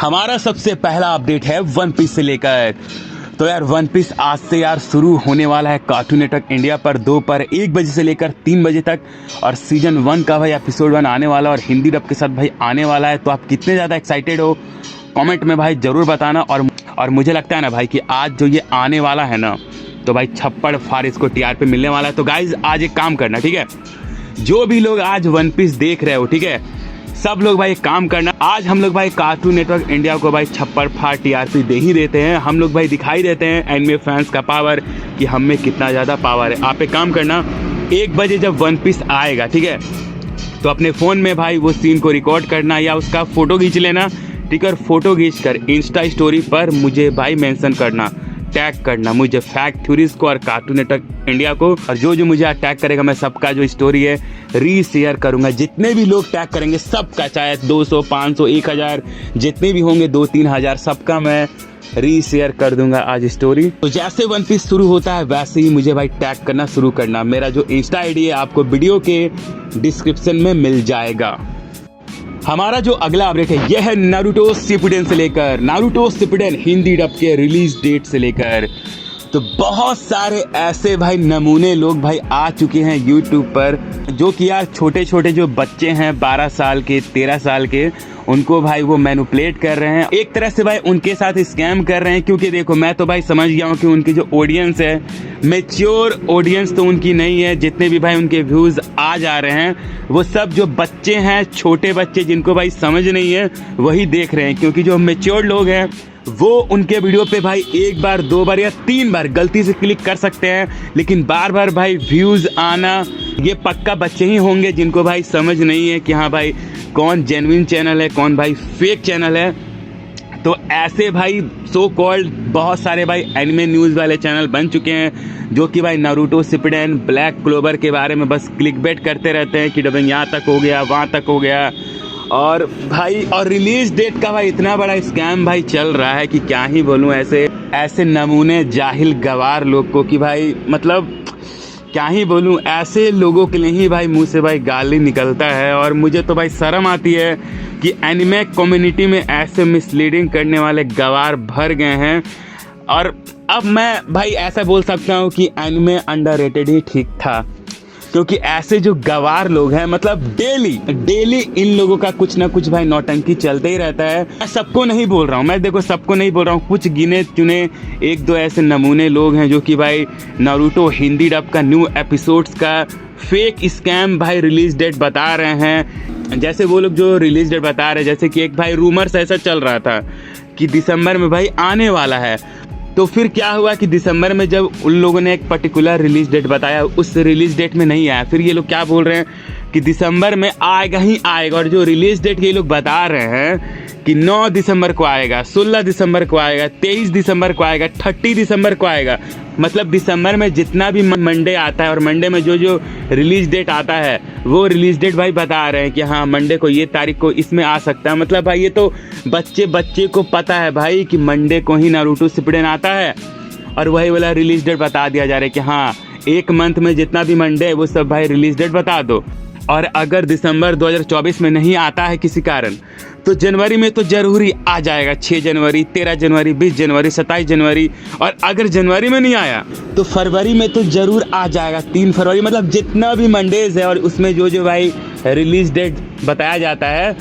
हमारा सबसे पहला अपडेट है वन पीस से लेकर। तो यार वन पीस आज से यार शुरू होने वाला है कार्टून नेटवर्क इंडिया पर दोपहर 1 बजे से लेकर 3 बजे तक। और सीजन 1 का भाई एपिसोड 1 आने वाला और हिंदी डब के साथ भाई आने वाला है। तो आप कितने ज़्यादा एक्साइटेड हो कमेंट में भाई ज़रूर बताना। और मुझे लगता है ना भाई कि आज जो ये आने वाला है ना, तो भाई छप्पड़ फाड़ इसको टीआर पे मिलने वाला है। तो गाइज आज एक काम करना, ठीक है, जो भी लोग आज वन पीस देख रहे हो, ठीक है, सब लोग भाई एक काम करना, आज हम लोग भाई कार्टून नेटवर्क इंडिया को भाई छप्पड़ फाड़ टीआरपी दे ही देते हैं। हम लोग भाई दिखाई देते हैं एनिमे फैंस का पावर कि हम में कितना ज़्यादा पावर है। आप एक काम करना, 1 बजे जब वन पीस आएगा, ठीक है, तो अपने फ़ोन में भाई वो सीन को रिकॉर्ड करना या उसका फ़ोटो खींच लेना, ठीक है, और फोटो खींच कर इंस्टा स्टोरी पर मुझे भाई मेंशन करना, टैग करना मुझे फैक्ट थ्योरीज को और कार्टून नेटवर्क इंडिया को। और जो मुझे टैग करेगा मैं सबका जो स्टोरी है रीशेयर करूंगा। जितने भी लोग टैग करेंगे सबका, चाहे 200 500 1000 जितने भी होंगे 2-3 हज़ार, सबका मैं रीशेयर कर दूंगा आज स्टोरी। तो जैसे वन पीस शुरू होता है वैसे ही मुझे भाई टैग करना शुरू करना। मेरा जो इंस्टा आईडी है आपको वीडियो के डिस्क्रिप्शन में मिल जाएगा। हमारा जो अगला अपडेट है यह है नारुतो शिपुडेन से लेकर, नारुतो शिपुडेन हिंदी डब के रिलीज डेट से लेकर। तो बहुत सारे ऐसे भाई नमूने लोग भाई आ चुके हैं यूट्यूब पर, जो कि यार छोटे छोटे जो बच्चे हैं 12 साल के 13 साल के, उनको भाई वो मैनिपुलेट कर रहे हैं, एक तरह से भाई उनके साथ स्कैम कर रहे हैं। क्योंकि देखो मैं तो भाई समझ गया हूँ कि उनकी जो ऑडियंस है मैच्योर ऑडियंस तो उनकी नहीं है। जितने भी भाई उनके व्यूज़ आ जा रहे हैं वो सब जो बच्चे हैं, छोटे बच्चे जिनको भाई समझ नहीं है, वही देख रहे हैं। क्योंकि जो मैच्योर लोग हैं वो उनके वीडियो पे भाई 1 बार 2 बार या 3 बार गलती से क्लिक कर सकते हैं, लेकिन बार बार भाई व्यूज़ आना ये पक्का बच्चे ही होंगे जिनको भाई समझ नहीं है कि हाँ भाई कौन जेन्युइन चैनल है कौन भाई फेक चैनल है। तो ऐसे भाई सो कॉल्ड बहुत सारे भाई एनिमे न्यूज़ वाले चैनल बन चुके हैं, जो कि भाई नारुतो शिपुडेन ब्लैक क्लोवर के बारे में बस क्लिकबेट करते रहते हैं कि डबिंग यहाँ तक हो गया वहाँ तक हो गया। और भाई और रिलीज डेट का भाई इतना बड़ा स्कैम भाई चल रहा है कि क्या ही बोलूँ। ऐसे नमूने जाहिल गवार लोग को कि भाई मतलब क्या ही बोलूँ, ऐसे लोगों के लिए ही भाई मुंह से भाई गाली निकलता है। और मुझे तो भाई शर्म आती है कि एनिमे कम्युनिटी में ऐसे मिसलीडिंग करने वाले गवार भर गए हैं। और अब मैं भाई ऐसा बोल सकता हूँ कि एनिमे अंडररेटेड ही ठीक था, क्योंकि ऐसे जो गवार लोग हैं मतलब डेली इन लोगों का कुछ ना कुछ भाई नौटंकी चलते ही रहता है। मैं सबको नहीं बोल रहा हूँ, मैं देखो सबको नहीं बोल रहा हूँ, कुछ गिने चुने 1-2 ऐसे नमूने लोग हैं जो कि भाई नारुतो हिंदी डब का न्यू एपिसोड्स का फेक स्कैम भाई रिलीज डेट बता रहे हैं। जैसे वो लोग जो रिलीज डेट बता रहे हैं, जैसे कि एक भाई रूमर्स ऐसा चल रहा था कि दिसंबर में भाई आने वाला है। तो फिर क्या हुआ कि दिसंबर में जब उन लोगों ने एक पर्टिकुलर रिलीज डेट बताया, उस रिलीज डेट में नहीं आया। फिर ये लोग क्या बोल रहे हैं कि दिसंबर में आएगा ही आएगा। और जो रिलीज डेट ये लोग बता रहे हैं कि 9 दिसंबर को आएगा, 16 दिसंबर को आएगा, 23 दिसंबर को आएगा, 30 दिसंबर को आएगा। मतलब दिसंबर में जितना भी मंडे आता है और मंडे में जो रिलीज डेट आता है वो रिलीज डेट भाई बता रहे हैं कि हाँ मंडे को ये तारीख को इसमें आ सकता है। मतलब भाई ये तो बच्चे को पता है भाई कि मंडे को ही नारुतो शिपुडेन आता है, और वही वाला रिलीज डेट बता दिया जा रहा है कि हाँ 1 मंथ में जितना भी मंडे है वो सब भाई रिलीज डेट बता दो। और अगर दिसंबर 2024 में नहीं आता है किसी कारण, तो जनवरी में तो जरूरी आ जाएगा, 6 जनवरी, 13 जनवरी, 20 जनवरी, 27 जनवरी। और अगर जनवरी में नहीं आया तो फरवरी में तो जरूर आ जाएगा, 3 फरवरी। मतलब जितना भी मंडेज है और उसमें जो भाई रिलीज डेट बताया जाता है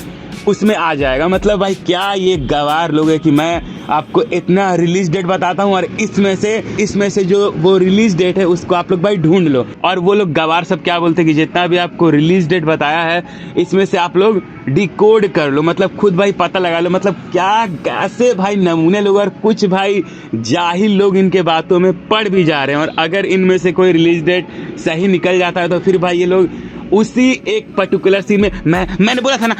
उसमें आ जाएगा। मतलब भाई क्या ये गवार लोग है कि मैं आपको इतना रिलीज डेट बताता हूँ और इसमें से जो वो रिलीज डेट है उसको आप लोग भाई ढूंढ लो। और वो लोग गवार सब क्या बोलते हैं कि जितना भी आपको रिलीज डेट बताया है इसमें से आप लोग डिकोड कर लो, मतलब खुद भाई पता लगा लो। मतलब क्या कैसे भाई नमूने लोग और कुछ भाई जाहिल लोग इनके बातों में पड़ भी जा रहे हैं। और अगर इनमें से कोई रिलीज डेट सही निकल जाता है तो फिर भाई ये लोग उसी एक पर्टिकुलर सीन में मैंने बोला था ना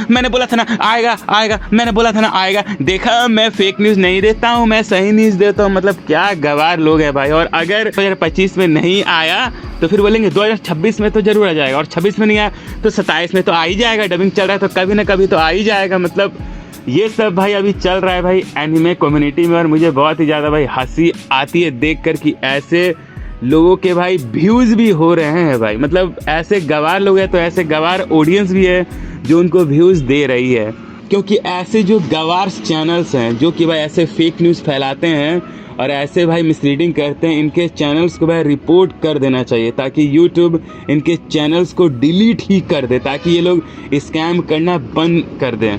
आएगा, मैंने बोला था ना आएगा, देखा मैं फेक न्यूज़ नहीं देता हूँ, मैं सही न्यूज़ देता हूँ। मतलब क्या गवार लोग हैं भाई। और अगर 2025 में नहीं आया तो फिर बोलेंगे 2026 में तो जरूर आ जाएगा, और 26 में नहीं आया तो 27 में तो आ ही जाएगा, डबिंग चल रहा है तो कभी ना कभी तो आ ही जाएगा। मतलब ये सब भाई अभी चल रहा है भाई एनिमे कम्युनिटी में। और मुझे बहुत ही ज़्यादा भाई हंसी आती है देख कर कि ऐसे लोगों के भाई व्यूज़ भी हो रहे हैं भाई। मतलब ऐसे गवार लोग हैं तो ऐसे गवार ऑडियंस भी है जो उनको व्यूज़ दे रही है। क्योंकि ऐसे जो गवार्स चैनल्स हैं जो कि भाई ऐसे फेक न्यूज़ फैलाते हैं और ऐसे भाई मिसलीडिंग करते हैं, इनके चैनल्स को भाई रिपोर्ट कर देना चाहिए ताकि यूट्यूब इनके चैनल्स को डिलीट ही कर दे, ताकि ये लोग स्कैम करना बंद कर दें।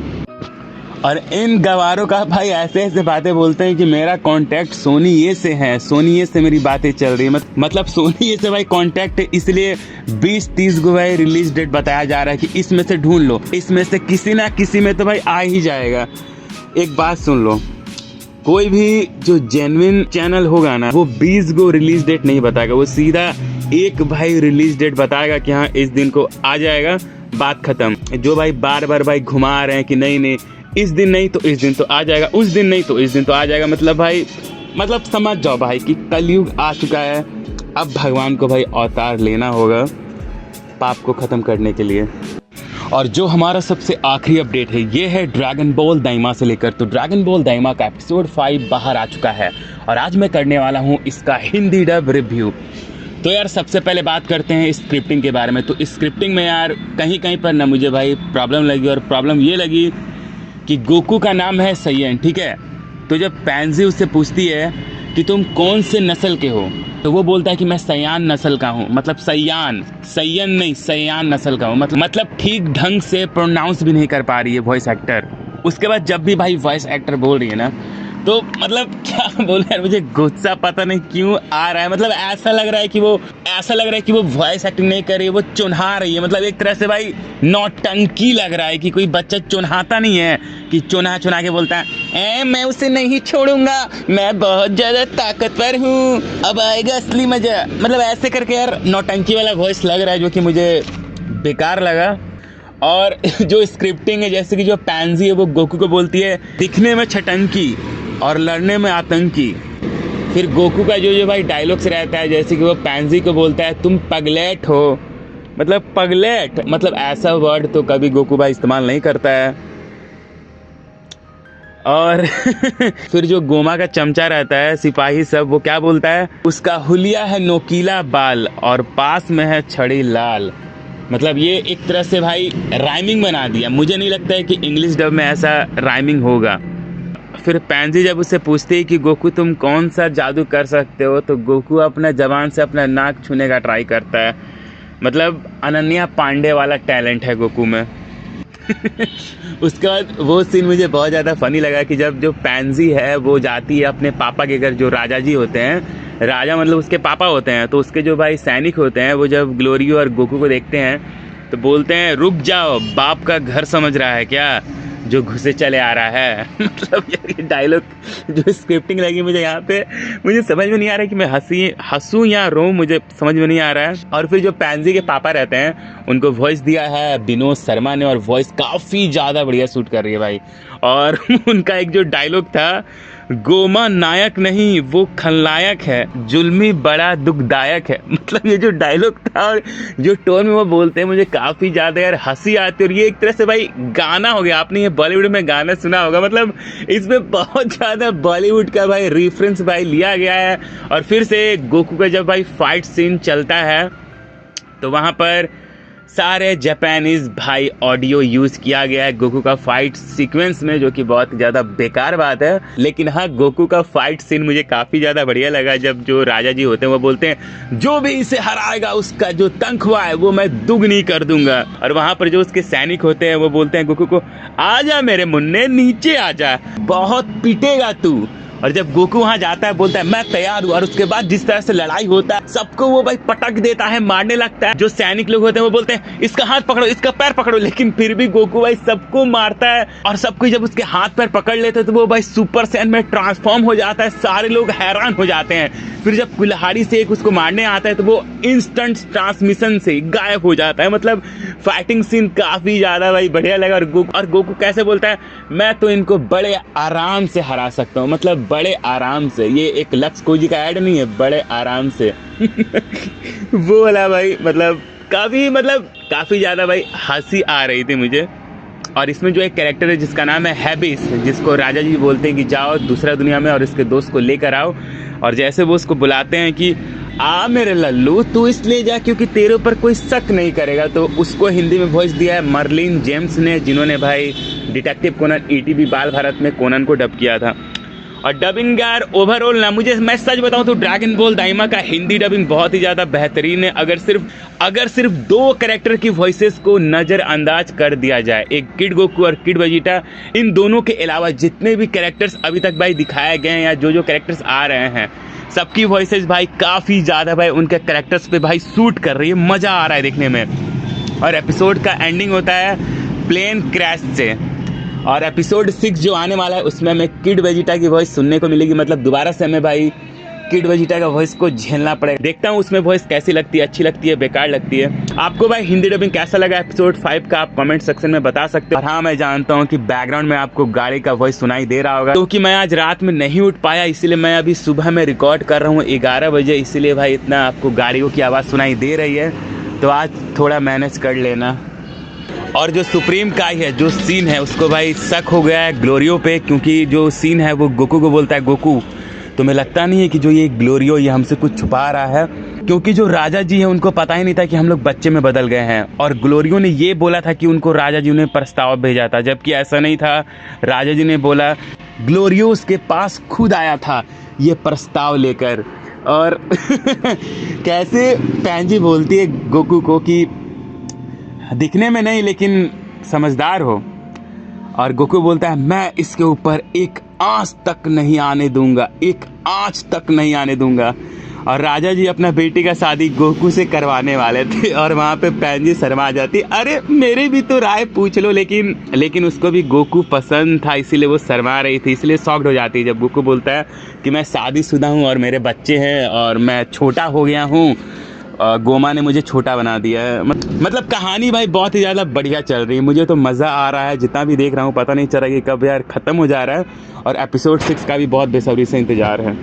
और इन गवारों का भाई ऐसे ऐसे बातें बोलते हैं कि मेरा कांटेक्ट सोनी ये से है, सोनी ये से मेरी बातें चल रही है। मतलब सोनी ये से भाई कांटेक्ट है, इसलिए 20-30 को भाई रिलीज डेट बताया जा रहा है कि इसमें से ढूंढ लो, इसमें से किसी ना किसी में तो भाई आ ही जाएगा। एक बात सुन लो, कोई भी जो जेन्युइन चैनल होगा ना वो 20 को रिलीज डेट नहीं बताएगा, वो सीधा एक भाई रिलीज डेट बताएगा कि हाँ इस दिन को आ जाएगा, बात खत्म। जो भाई बार बार भाई घुमा रहे हैं कि नहीं नहीं इस दिन नहीं तो इस दिन तो आ जाएगा, उस दिन नहीं तो इस दिन तो आ जाएगा, मतलब भाई मतलब समझ जाओ भाई कि कलयुग आ चुका है। अब भगवान को भाई अवतार लेना होगा पाप को ख़त्म करने के लिए। और जो हमारा सबसे आखिरी अपडेट है ये है ड्रैगन बॉल दाइमा से लेकर। तो ड्रैगन बॉल दाइमा का एपिसोड 5 बाहर आ चुका है और आज मैं करने वाला हूँ इसका हिंदी डब रिव्यू। तो यार सबसे पहले बात करते हैं स्क्रिप्टिंग के बारे में। तो स्क्रिप्टिंग में यार कहीं कहीं पर ना मुझे भाई प्रॉब्लम लगी, और प्रॉब्लम ये लगी कि गोकू का नाम है सैयन, ठीक है। तो जब पैंजी उससे पूछती है कि तुम कौन से नस्ल के हो, तो वो बोलता है कि मैं सयान नस्ल का हूँ, मतलब सैयन नहीं सयान नस्ल का हूँ, मतलब ठीक ढंग से प्रोनाउंस भी नहीं कर पा रही है वॉइस एक्टर। उसके बाद जब भी भाई वॉइस एक्टर बोल रही है ना, तो मतलब क्या बोले यार, मुझे गुस्सा पता नहीं क्यों आ रहा है। मतलब ऐसा लग रहा है कि वो वॉइस एक्टिंग नहीं कर रही है, वो चुन्हा रही है। मतलब एक तरह से भाई नौटंकी लग रहा है कि कोई बच्चा चुन्हाता नहीं है कि चुन्हा के बोलता है मैं उसे नहीं छोड़ूंगा, मैं बहुत ज़्यादा ताकतवर हूँ, अब आएगा असली मज़ा। मतलब ऐसे करके यार नौटंकी वाला वॉइस लग रहा है, जो कि मुझे बेकार लगा। और जो स्क्रिप्टिंग है, जैसे कि जो पैंजी है वो गोकू को बोलती है दिखने में छटंकी और लड़ने में आतंकी। फिर गोकू का जो भाई डायलॉग्स रहता है, जैसे कि वो पैंजी को बोलता है तुम पगलेट हो, मतलब पगलेट, मतलब ऐसा वर्ड तो कभी गोकू भाई इस्तेमाल नहीं करता है। और फिर जो गोमा का चमचा रहता है सिपाही सब, वो क्या बोलता है, उसका हुलिया है नोकीला बाल और पास में है छड़ी लाल। मतलब ये एक तरह से भाई राइमिंग बना दिया। मुझे नहीं लगता है कि इंग्लिश डब में ऐसा राइमिंग होगा। फिर पैंजी जब उससे पूछती है कि गोकू तुम कौन सा जादू कर सकते हो, तो गोकू अपना जबान से अपना नाक छूने का ट्राई करता है। मतलब अनन्या पांडे वाला टैलेंट है गोकू में। उसके बाद वो सीन मुझे बहुत ज़्यादा फनी लगा कि जब जो पैंजी है वो जाती है अपने पापा के घर, जो राजा जी होते हैं, राजा मतलब उसके पापा होते हैं, तो उसके जो भाई सैनिक होते हैं वो जब ग्लोरी और गोकू को देखते हैं तो बोलते हैं रुक जाओ, बाप का घर समझ रहा है क्या जो घुसे चले आ रहा है। मतलब ये डायलॉग जो स्क्रिप्टिंग लगी मुझे यहाँ पे, मुझे समझ में नहीं आ रहा है कि मैं हंसूँ या रोऊं, मुझे समझ में नहीं आ रहा है। और फिर जो पैंजी के पापा रहते हैं उनको वॉइस दिया है विनोद शर्मा ने, और वॉइस काफ़ी ज़्यादा बढ़िया सूट कर रही है भाई। और उनका एक जो डायलॉग था, गोमा नायक नहीं वो खलनायक है, जुल्मी बड़ा दुखदायक है। मतलब ये जो डायलॉग था और जो टोन में वो बोलते हैं, मुझे काफ़ी ज़्यादा यार हंसी आती है। और ये एक तरह से भाई गाना हो गया, आपने ये बॉलीवुड में गाना सुना होगा, मतलब इसमें बहुत ज़्यादा बॉलीवुड का भाई रेफरेंस भाई लिया गया है। और फिर से गोकू का जब भाई फाइट सीन चलता है तो वहाँ पर सारे जापानीज़ भाई ऑडियो यूज़ किया गया है गोकू का फाइट सीक्वेंस में, जो कि बहुत ज़्यादा बेकार बात है। लेकिन हाँ, गोकू का फाइट सीन मुझे काफ़ी ज़्यादा बढ़िया लगा। जब जो राजा जी होते हैं वो बोलते हैं जो भी इसे हराएगा उसका जो तनख्वाह है वो मैं दुगनी कर दूंगा। और वहाँ पर जो उसके सैनिक होते हैं वो बोलते हैं गोकू को आजा मेरे मुन्ने नीचे आजा, बहुत पिटेगा तू। और जब गोकू वहाँ जाता है बोलता है मैं तैयार हूँ, और उसके बाद जिस तरह से लड़ाई होता है सबको वो भाई पटक देता है, मारने लगता है। जो सैनिक लोग होते हैं वो बोलते हैं इसका हाथ पकड़ो, इसका पैर पकड़ो, लेकिन फिर भी गोकू भाई सबको मारता है। और सबको जब उसके हाथ पैर पकड़ लेते हैं तो वो भाई सुपर सैन में ट्रांसफॉर्म हो जाता है। सारे लोग हैरान हो जाते हैं। फिर जब कुल्हाड़ी से एक उसको मारने आता है तो वो इंस्टेंट ट्रांसमिशन से गायब हो जाता है। मतलब फाइटिंग सीन काफ़ी ज़्यादा भाई बढ़िया लगा। और गोकू कैसे बोलता है मैं तो इनको बड़े आराम से हरा सकता हूँ, मतलब बड़े आराम से। ये एक लक्स कोजी का ऐड नहीं है, बड़े आराम से। वो वाला भाई मतलब काफ़ी ज़्यादा भाई हंसी आ रही थी मुझे। और इसमें जो एक कैरेक्टर है जिसका नाम है हैबिस, जिसको राजा जी बोलते हैं कि जाओ दूसरा दुनिया में और इसके दोस्त को लेकर आओ। और जैसे वो उसको बुलाते हैं कि आ मेरे लल्लू तू इसलिए जा क्योंकि तेरे ऊपर कोई शक नहीं करेगा। तो उसको हिंदी में वॉइस दिया है मर्लिन जेम्स ने, जिन्होंने भाई डिटेक्टिव कोनन ईटीवी बाल भारत में कोनन को डब किया था। और डबिंग यार ओवरऑल ना, मैं सच बताऊं तो ड्रैगन बॉल दाइमा का हिंदी डबिंग बहुत ही ज़्यादा बेहतरीन है। अगर सिर्फ 2 कैरेक्टर की वॉइसेस को नज़रअंदाज कर दिया जाए, एक किड गोकू और किड वेजिटा, इन दोनों के अलावा जितने भी कैरेक्टर्स अभी तक भाई दिखाए गए हैं या जो कैरेक्टर्स आ रहे हैं, सबकी वॉइसेस भाई काफ़ी ज़्यादा भाई उनके कैरेक्टर्स पे भाई सूट कर रही है, मज़ा आ रहा है देखने में। और एपिसोड का एंडिंग होता है प्लेन क्रैश से। और एपिसोड 6 जो आने वाला है उसमें हमें किड वेजिटा की वॉइस सुनने को मिलेगी, मतलब दोबारा से हमें भाई किड वेजिटा का वॉइस को झेलना पड़ेगा। देखता हूँ उसमें वॉइस कैसी लगती है, अच्छी लगती है, बेकार लगती है। आपको भाई हिंदी डबिंग कैसा लगा एपिसोड 5 का, आप कमेंट सेक्शन में बता सकते हो। और हाँ, मैं जानता हूँ कि बैकग्राउंड में आपको गाड़ी का वॉइस सुनाई दे रहा होगा, क्योंकि मैं आज रात में नहीं उठ पाया, इसीलिए मैं अभी सुबह में रिकॉर्ड कर रहा हूँ 11 बजे, इसीलिए भाई इतना आपको गाड़ियों की आवाज़ सुनाई दे रही है। तो आज थोड़ा मैनेज कर लेना। और जो सुप्रीम काई है, जो सीन है, उसको भाई शक हो गया है ग्लोरियो पे, क्योंकि जो सीन है वो गोकू को बोलता है गोकू। तो मैं लगता नहीं है कि जो ये ग्लोरियो ये हमसे कुछ छुपा रहा है, क्योंकि जो राजा जी है उनको पता ही नहीं था कि हम लोग बच्चे में बदल गए हैं। और ग्लोरियो ने ये बोला था कि उनको राजा जी ने प्रस्ताव भेजा था, जबकि ऐसा नहीं था। राजा जी ने बोला, ग्लोरियो उसके पास खुद आया था ये प्रस्ताव लेकर। और कैसे पैंजी बोलती है गोकू को कि दिखने में नहीं लेकिन समझदार हो। और गोकू बोलता है मैं इसके ऊपर एक आंच तक नहीं आने दूंगा, एक आंच तक नहीं आने दूंगा। और राजा जी अपना बेटी का शादी गोकू से करवाने वाले थे, और वहाँ पे पैंजी शर्मा जाती, अरे मेरी भी तो राय पूछ लो। लेकिन उसको भी गोकू पसंद था, इसीलिए वो शर्मा रही थी, इसलिए शॉक्ड हो जाती है जब गोकू बोलता है कि मैं शादीशुदा हूँ और मेरे बच्चे हैं और मैं छोटा हो गया हूँ, गोमा ने मुझे छोटा बना दिया है। मतलब कहानी भाई बहुत ही ज़्यादा बढ़िया चल रही है, मुझे तो मज़ा आ रहा है जितना भी देख रहा हूँ। पता नहीं चल रहा कि कब यार ख़त्म हो जा रहा है। और एपिसोड 6 का भी बहुत बेसब्री से इंतज़ार है।